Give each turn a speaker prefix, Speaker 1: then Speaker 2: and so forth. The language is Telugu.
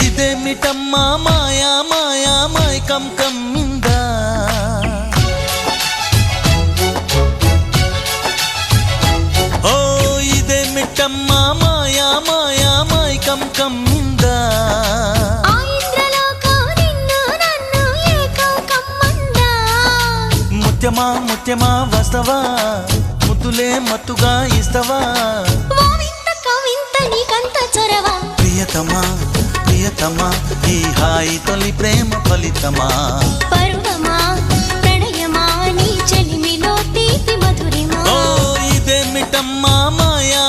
Speaker 1: ఇదేమిటమ్మా మాయా మాయా మైకం కమ్మిందా ఓ ఇదేమిటమ్మా మాయా మాయా మైకం కమ్మిందా ముత్యమా ముత్యమా వస్తవా ముద్దులే మత్తుగా ఇస్తవా ప్రియతమా ప్రియతమా ఈ హాయి తొలి ప్రేమ ఫలితమా
Speaker 2: పర్వమా ప్రణయమా నీ చెలిమిలో తీపి మధురిమా
Speaker 1: ఓ ఇదేమిటమ్మా మాయా